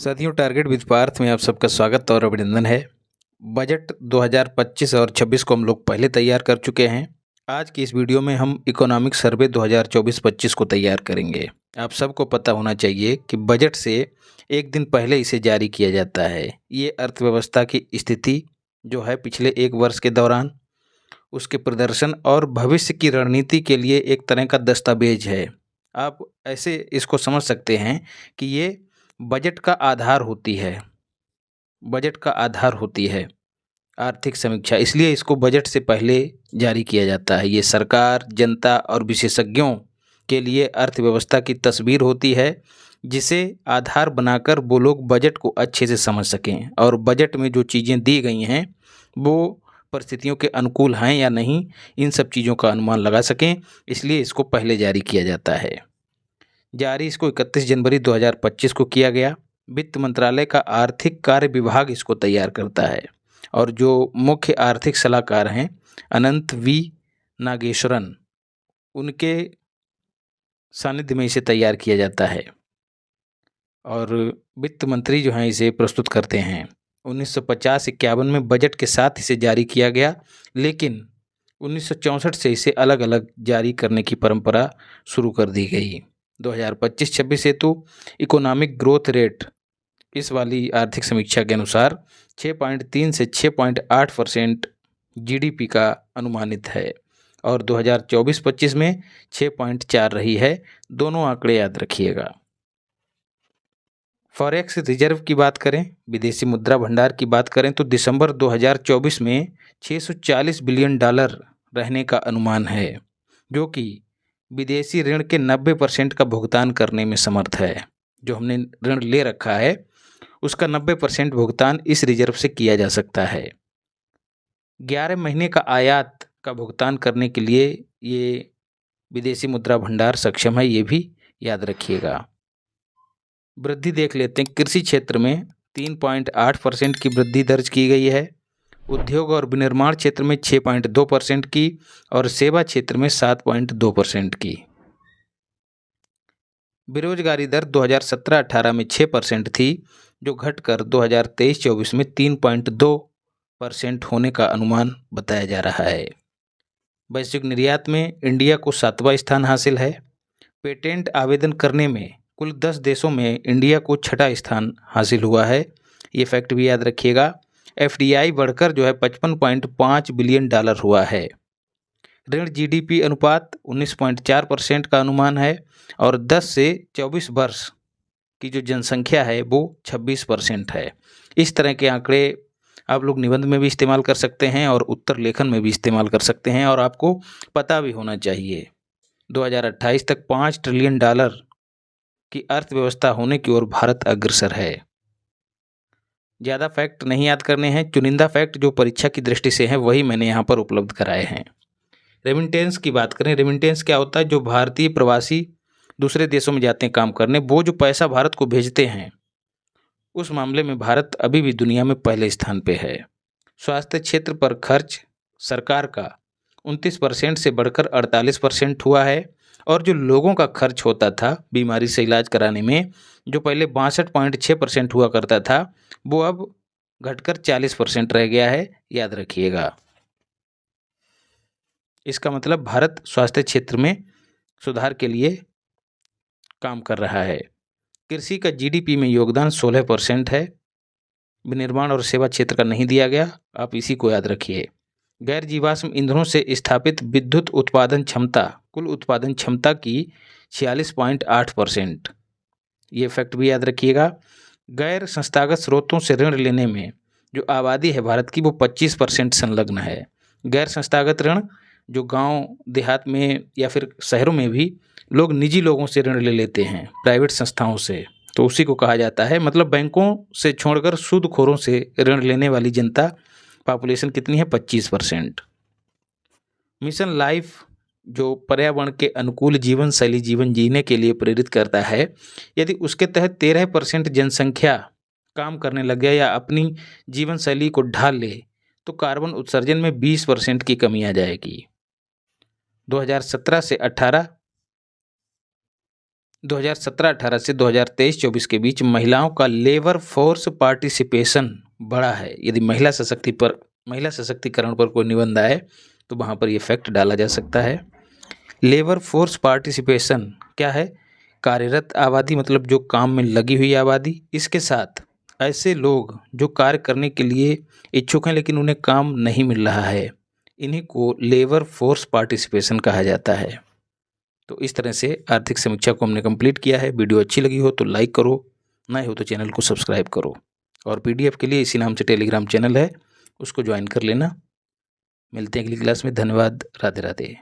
साथियों, target with Partha में आप सबका स्वागत और अभिनंदन है। बजट 2025 और 26 को हम लोग पहले तैयार कर चुके हैं। आज की इस वीडियो में हम इकोनॉमिक सर्वे 2024-25 को तैयार करेंगे। आप सबको पता होना चाहिए कि बजट से एक दिन पहले इसे जारी किया जाता है। ये अर्थव्यवस्था की स्थिति जो है पिछले एक वर्ष के दौरान, उसके प्रदर्शन और भविष्य की रणनीति के लिए एक तरह का दस्तावेज है। आप ऐसे इसको समझ सकते हैं कि ये बजट का आधार होती है। बजट का आधार होती है आर्थिक समीक्षा, इसलिए इसको बजट से पहले जारी किया जाता है। ये सरकार, जनता और विशेषज्ञों के लिए अर्थव्यवस्था की तस्वीर होती है, जिसे आधार बनाकर वो लोग बजट को अच्छे से समझ सकें और बजट में जो चीज़ें दी गई हैं वो परिस्थितियों के अनुकूल हैं या नहीं, इन सब चीज़ों का अनुमान लगा सकें। इसलिए इसको पहले जारी किया जाता है। जारी इसको 31 जनवरी 2025 को किया गया। वित्त मंत्रालय का आर्थिक कार्य विभाग इसको तैयार करता है और जो मुख्य आर्थिक सलाहकार हैं अनंत वी नागेश्वरन, उनके सानिध्य में इसे तैयार किया जाता है और वित्त मंत्री जो हैं इसे प्रस्तुत करते हैं। 1950-51 में बजट के साथ इसे जारी किया गया, लेकिन 1964 से इसे अलग अलग जारी करने की परंपरा शुरू कर दी गई। 2025-26 हेतु इकोनॉमिक ग्रोथ रेट इस वाली आर्थिक समीक्षा के अनुसार 6.3 से 6.8% जीडीपी का अनुमानित है और 2024-25 में 6.4 रही है। दोनों आंकड़े याद रखिएगा। फॉरेक्स रिजर्व की बात करें, विदेशी मुद्रा भंडार की बात करें तो दिसंबर 2024 में $640 बिलियन रहने का अनुमान है, जो कि विदेशी ऋण के 90% का भुगतान करने में समर्थ है। जो हमने ऋण ले रखा है उसका 90% भुगतान इस रिजर्व से किया जा सकता है। 11 महीने का आयात का भुगतान करने के लिए ये विदेशी मुद्रा भंडार सक्षम है, ये भी याद रखिएगा। वृद्धि देख लेते हैं। कृषि क्षेत्र में 3.8% की वृद्धि दर्ज की गई है, उद्योग और विनिर्माण क्षेत्र में 6.2% की और सेवा क्षेत्र में 7.2% की। बेरोजगारी दर 2017-18 में 6% थी, जो घटकर 2023-24 में 3.2% होने का अनुमान बताया जा रहा है। वैश्विक निर्यात में इंडिया को 7वां स्थान हासिल है। पेटेंट आवेदन करने में कुल 10 देशों में इंडिया को 6ठा स्थान हासिल हुआ है, ये फैक्ट भी याद रखिएगा। एफडीआई बढ़कर जो है $55.5 बिलियन हुआ है। ऋण जीडीपी अनुपात 19.4% का अनुमान है और 10 से 24 वर्ष की जो जनसंख्या है वो 26% है। इस तरह के आंकड़े आप लोग निबंध में भी इस्तेमाल कर सकते हैं और उत्तर लेखन में भी इस्तेमाल कर सकते हैं और आपको पता भी होना चाहिए 2028 तक $5 ट्रिलियन की अर्थव्यवस्था होने की ओर भारत अग्रसर है। ज़्यादा फैक्ट नहीं याद करने हैं, चुनिंदा फैक्ट जो परीक्षा की दृष्टि से हैं वही मैंने यहाँ पर उपलब्ध कराए हैं। रेमिटेंस की बात करें, रेमिटेंस क्या होता है? जो भारतीय प्रवासी दूसरे देशों में जाते हैं काम करने, वो जो पैसा भारत को भेजते हैं, उस मामले में भारत अभी भी दुनिया में पहले स्थान पे है। स्वास्थ्य क्षेत्र पर खर्च सरकार का 29% से बढ़कर 48% हुआ है और जो लोगों का खर्च होता था बीमारी से इलाज कराने में, जो पहले 62.6% हुआ करता था, वो अब घटकर 40% रह गया है, याद रखिएगा। इसका मतलब भारत स्वास्थ्य क्षेत्र में सुधार के लिए काम कर रहा है। कृषि का जीडीपी में योगदान 16% है। विनिर्माण और सेवा क्षेत्र का नहीं दिया गया, आप इसी को याद रखिए। गैर जीवाश्म ईंधनों से स्थापित विद्युत उत्पादन क्षमता कुल उत्पादन क्षमता की 46.8%, ये फैक्ट भी याद रखिएगा। गैर संस्थागत स्रोतों से ऋण लेने में जो आबादी है भारत की वो 25% संलग्न है। गैर संस्थागत ऋण जो गांव देहात में या फिर शहरों में भी लोग निजी लोगों से ऋण ले लेते हैं, प्राइवेट संस्थाओं से, तो उसी को कहा जाता है। मतलब बैंकों से छोड़कर सूदखोरों से ऋण लेने वाली जनता पॉपुलेशन कितनी है? 25%। मिशन लाइफ जो पर्यावरण के अनुकूल जीवन शैली जीवन जीने के लिए प्रेरित करता है, यदि उसके तहत 13% जनसंख्या काम करने लग गया या अपनी जीवन शैली को ढाल ले तो कार्बन उत्सर्जन में 20% की कमी आ जाएगी। 2017 से 18 2017-18 से 2023-24 के बीच महिलाओं का लेबर फोर्स पार्टिसिपेशन बढ़ा है। यदि महिला सशक्तिकरण पर कोई निबंध आए तो वहाँ पर ये फैक्ट डाला जा सकता है। लेबर फोर्स पार्टिसिपेशन क्या है? कार्यरत आबादी, मतलब जो काम में लगी हुई आबादी, इसके साथ ऐसे लोग जो कार्य करने के लिए इच्छुक हैं लेकिन उन्हें काम नहीं मिल रहा है, इन्हीं को लेबर फोर्स पार्टिसिपेशन कहा जाता है। तो इस तरह से आर्थिक समीक्षा को हमने कंप्लीट किया है। वीडियो अच्छी लगी हो तो लाइक करो, नए हो तो चैनल को सब्सक्राइब करो, और PDF के लिए इसी नाम से टेलीग्राम चैनल है, उसको ज्वाइन कर लेना। मिलते हैं अगली क्लास में। धन्यवाद। राधे राधे।